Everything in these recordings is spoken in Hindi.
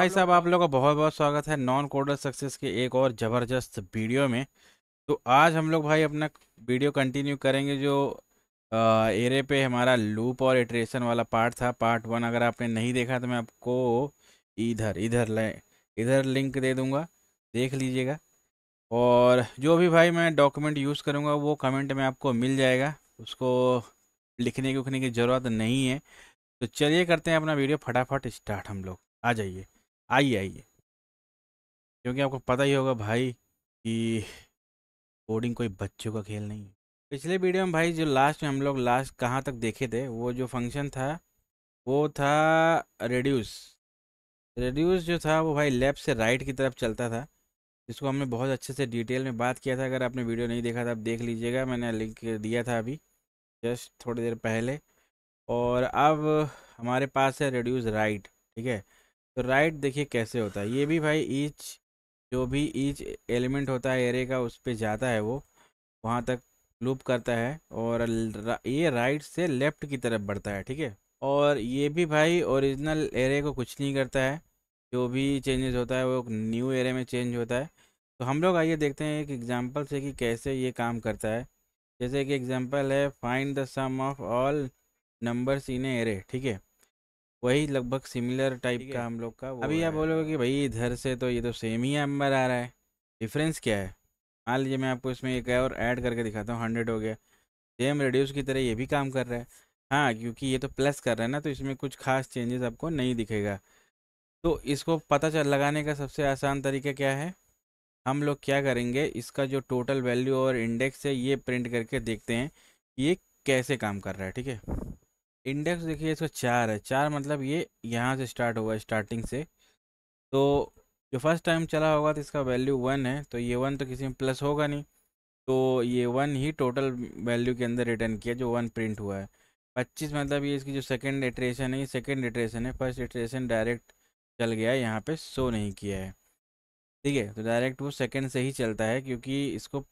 भाई साहब, आप लोगों का बहुत बहुत स्वागत है नॉन कोडर सक्सेस के एक और ज़बरदस्त वीडियो में। तो आज हम लोग भाई अपना वीडियो कंटिन्यू करेंगे जो एरे पे हमारा लूप और इटरेशन वाला पार्ट था, पार्ट वन। अगर आपने नहीं देखा तो मैं आपको इधर इधर ले इधर लिंक दे दूंगा, देख लीजिएगा। और जो भी भाई मैं डॉक्यूमेंट यूज़ करूँगा वो कमेंट में आपको मिल जाएगा, उसको लिखने की उखने की ज़रूरत नहीं है। तो चलिए करते हैं अपना वीडियो फटाफट स्टार्ट। हम लोग आ जाइए, आइए आइए। क्योंकि आपको पता ही होगा भाई कि कोडिंग कोई बच्चों का खेल नहीं है। पिछले वीडियो में भाई जो लास्ट में हम लोग लास्ट कहाँ तक देखे थे, वो जो फंक्शन था वो था रेड्यूस। रेड्यूस जो था वो भाई लेफ्ट से राइट की तरफ चलता था, जिसको हमने बहुत अच्छे से डिटेल में बात किया था। अगर आपने वीडियो नहीं देखा था आप देख लीजिएगा, मैंने लिंक दिया था अभी जस्ट थोड़ी देर पहले। और अब हमारे पास है रेड्यूस राइट, ठीक है। तो राइट देखिए कैसे होता है। ये भी भाई ईच जो भी ईच एलिमेंट होता है एरे का उस पे जाता है, वो वहाँ तक लूप करता है। और ये राइट से लेफ्ट की तरफ बढ़ता है, ठीक है। और ये भी भाई ओरिजिनल एरे को कुछ नहीं करता है, जो भी चेंजेस होता है वो न्यू एरे में चेंज होता है। तो हम लोग आइए देखते हैं एक एग्जांपल से कि कैसे ये काम करता है। जैसे कि एग्जांपल है find the sum of all numbers in array, ठीक है। वही लगभग सिमिलर टाइप का हम लोग का वो अभी आप बोलोगे कि भाई इधर से तो ये तो सेम ही नंबर आ रहा है, डिफरेंस क्या है। मान लीजिए मैं आपको इसमें एक और ऐड करके दिखाता हूँ, 100 हो गया। सेम रेडियस की तरह ये भी काम कर रहा है। हाँ, क्योंकि ये तो प्लस कर रहा है ना, तो इसमें कुछ खास चेंजेस आपको नहीं दिखेगा। तो इसको पता चल लगाने का सबसे आसान तरीका क्या है, हम लोग क्या करेंगे, इसका जो टोटल वैल्यू और इंडेक्स है ये प्रिंट करके देखते हैं कि ये कैसे काम कर रहा है, ठीक है। इंडेक्स देखिए इसका 4 है, 4 मतलब ये यहाँ से स्टार्ट हुआ, स्टार्टिंग से। तो जो फर्स्ट टाइम चला होगा तो इसका वैल्यू 1 है, तो ये 1 तो किसी में प्लस होगा नहीं, तो ये 1 ही टोटल वैल्यू के अंदर रिटर्न किया जो 1 प्रिंट हुआ है। 25 मतलब ये इसकी जो सेकंड इटरेशन है, ये सेकंड इटरेशन है, फर्स्ट इटरेशन डायरेक्ट चल गया है, यहाँ पे शो नहीं किया है, ठीक है। तो डायरेक्ट वो सेकंड से ही चलता है क्योंकि इसको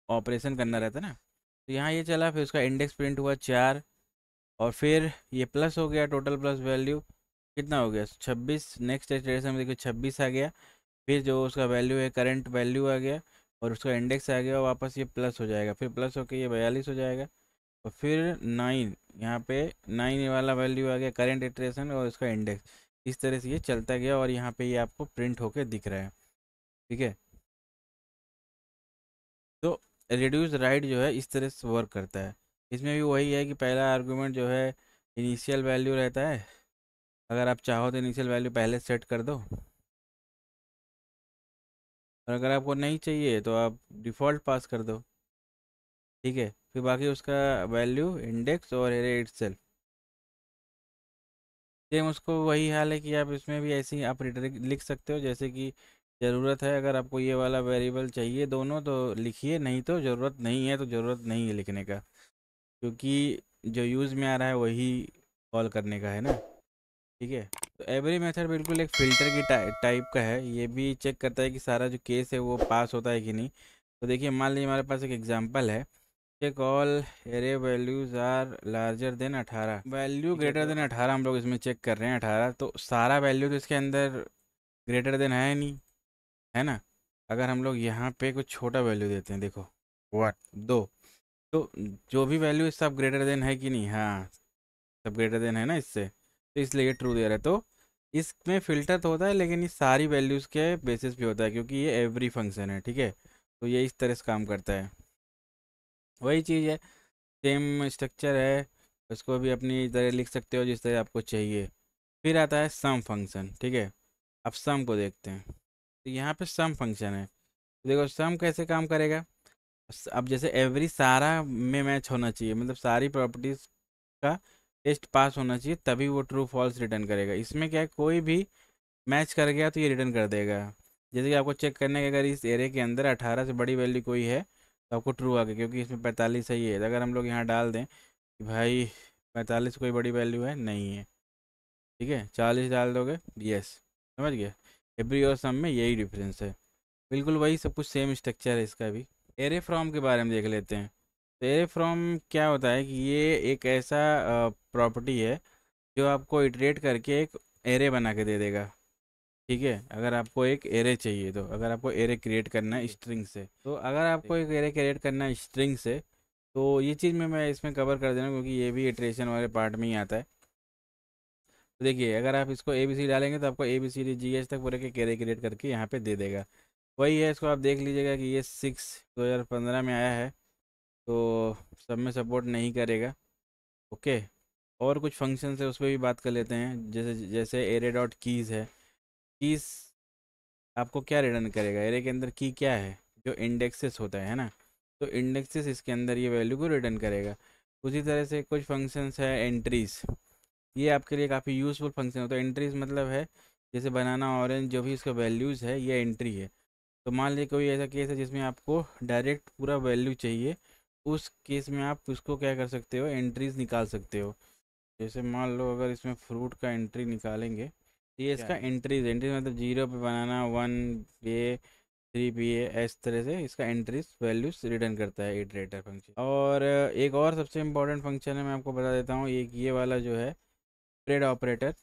ऑपरेशन करना रहता है ना। तो यहाँ ये चला, फिर उसका इंडेक्स प्रिंट हुआ 4, और फिर ये प्लस हो गया, टोटल प्लस वैल्यू कितना हो गया 26। नेक्स्ट इटरेशन में देखिए 26 आ गया, फिर जो उसका वैल्यू है करंट वैल्यू आ गया, और उसका इंडेक्स आ गया, वापस ये प्लस हो जाएगा, फिर प्लस होकर ये 42 हो जाएगा। और फिर 9, यहाँ पे 9 वाला वैल्यू आ गया करंट इटरेशन और उसका इंडेक्स। इस तरह से ये चलता गया और यहाँ पे ये आपको प्रिंट होके दिख रहा है, ठीक है। तो रिड्यूस राइट जो है इस तरह से वर्क करता है। इसमें भी वही है कि पहला आर्गुमेंट जो है इनिशियल वैल्यू रहता है। अगर आप चाहो तो इनिशियल वैल्यू पहले सेट कर दो, और अगर आपको नहीं चाहिए तो आप डिफ़ॉल्ट पास कर दो, ठीक है। फिर बाकी उसका वैल्यू इंडेक्स और एरे इटसेल्फ, सेम उसको वही हाल है कि आप इसमें भी ऐसे ही आप लिख सकते हो जैसे कि ज़रूरत है। अगर आपको ये वाला वेरिएबल चाहिए दोनों तो लिखिए, नहीं तो ज़रूरत नहीं है, तो ज़रूरत नहीं है लिखने का, क्योंकि जो यूज़ में आ रहा है वही कॉल करने का है ना, ठीक है। तो एवरी मेथड बिल्कुल एक फ़िल्टर की टाइप का है, ये भी चेक करता है कि सारा जो केस है वो पास होता है कि नहीं। तो देखिए मान लीजिए हमारे पास एक एग्जांपल है, check all array values are larger than 18, value greater than 18 हम लोग इसमें चेक कर रहे हैं 18। तो सारा वैल्यू तो इसके अंदर ग्रेटर देन है नहीं, है ना। अगर हम लोग यहाँ पे कुछ छोटा वैल्यू देते हैं, देखो 2, तो जो भी वैल्यू सब ग्रेटर देन है कि नहीं, हाँ सब ग्रेटर देन है ना इससे, तो इसलिए ये ट्रू दे रहा है। तो इसमें फ़िल्टर तो होता है लेकिन ये सारी वैल्यूज़ के बेसिस पे होता है, क्योंकि ये एवरी फंक्शन है, ठीक है। तो ये इस तरह से काम करता है, वही चीज़ है, सेम स्ट्रक्चर है। उसको भी अपनी तरह लिख सकते हो जिस तरह आपको चाहिए। फिर आता है सम फंक्शन, ठीक है। अब सम को देखते हैं, तो यहाँ पे सम फंक्शन है। देखो सम कैसे काम करेगा। अब जैसे एवरी सारा में मैच होना चाहिए, मतलब सारी प्रॉपर्टीज़ का टेस्ट पास होना चाहिए, तभी वो ट्रू फॉल्स रिटर्न करेगा। इसमें क्या है, कोई भी मैच कर गया तो ये रिटर्न कर देगा। जैसे कि आपको चेक करने के, अगर इस एरे के अंदर 18 से बड़ी वैल्यू कोई है तो आपको ट्रू आ गया, क्योंकि इसमें 45 सही है। तो अगर हम लोग यहाँ डाल दें कि भाई 45 कोई बड़ी वैल्यू है नहीं है, ठीक है, 40 डाल दोगे, यस, समझ गया। एवरी और सम में यही डिफरेंस है, बिल्कुल वही सब कुछ सेम स्ट्रक्चर है इसका भी। एरे फ्रॉम के बारे में देख लेते हैं। तो एरे फ्रॉम क्या होता है कि ये एक ऐसा प्रॉपर्टी है जो आपको इटरेट करके एक एरे बना के दे देगा, ठीक है। अगर आपको एक एरे चाहिए, तो अगर आपको एरे क्रिएट करना है स्ट्रिंग से, तो अगर आपको एक एरे क्रिएट करना है स्ट्रिंग से, तो ये चीज़ मैं इसमें कवर कर देना, क्योंकि ये भी इटरेशन वाले पार्ट में ही आता है। तो देखिए, अगर आप इसको ए बी सी डालेंगे तो आपको A B C D G H तक पूरे के एरे क्रिएट करके यहाँ पे दे देगा। वही है, इसको आप देख लीजिएगा कि ये 2015 में आया है, तो सब में सपोर्ट नहीं करेगा। ओके। और कुछ फंक्शन है उस पर भी बात कर लेते हैं, जैसे जैसे एरे डॉट कीज़ है। कीज़ आपको क्या रिटर्न करेगा? एरे के अंदर की क्या है? जो इंडेक्सेस होता है ना, तो इंडेक्सेस इसके अंदर ये वैल्यू को रिटर्न करेगा। उसी तरह से कुछ फंक्शंस है एंट्रीज, ये आपके लिए काफ़ी यूज़फुल फंक्शन होता है। एंट्रीज मतलब है जैसे बनाना ऑरेंज, जो भी इसका वैल्यूज़ है ये एंट्री है। तो मान लीजिए कोई ऐसा केस है जिसमें आपको डायरेक्ट पूरा वैल्यू चाहिए, उस केस में आप उसको क्या कर सकते हो, एंट्रीज निकाल सकते हो। जैसे मान लो अगर इसमें फ्रूट का एंट्री निकालेंगे, तो ये इसका एंट्रीज, एंट्रीज मतलब 0 पे बनाना, 1 पे, 3 पे, इस तरह से इसका एंट्रीज वैल्यूज रिटर्न करता है इटरेटर फंक्शन। और एक और सबसे इम्पोर्टेंट फंक्शन है, मैं आपको बता देता हूँ, एक ये वाला जो है स्प्रेड ऑपरेटर।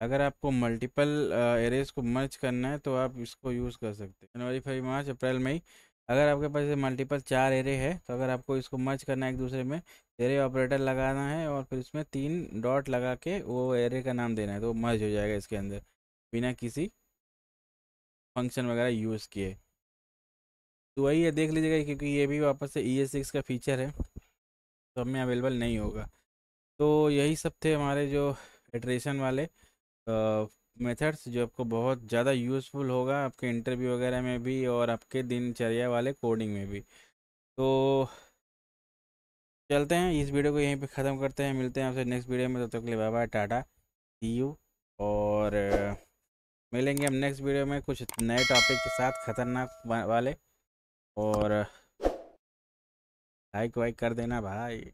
अगर आपको मल्टीपल एरेज को मर्ज करना है तो आप इसको यूज़ कर सकते हैं। जनवरी, फरवरी, मार्च, अप्रैल, मई, अगर आपके पास मल्टीपल 4 एरे है, तो अगर आपको इसको मर्ज करना है एक दूसरे में, एरे ऑपरेटर लगाना है और फिर उसमें 3 डॉट लगा के वो एरे का नाम देना है, तो मर्ज हो जाएगा इसके अंदर बिना किसी फंक्शन वगैरह यूज़ किए। तो वही है, देख लीजिएगा, क्योंकि ये भी वापस से ES6 का फीचर है, तो हमें अवेलेबल नहीं होगा। तो यही सब थे हमारे जो इटरेशन वाले मेथड्स, जो आपको बहुत ज़्यादा यूज़फुल होगा आपके इंटरव्यू वगैरह में भी और आपके दिनचर्या वाले कोडिंग में भी। तो चलते हैं, इस वीडियो को यहीं पे ख़त्म करते हैं, मिलते हैं आपसे नेक्स्ट वीडियो में। तब तक के लिए bye bye, tata, see you. और मिलेंगे हम नेक्स्ट वीडियो में कुछ नए टॉपिक के साथ, खतरनाक वाले। और लाइक वाइक कर देना भाई।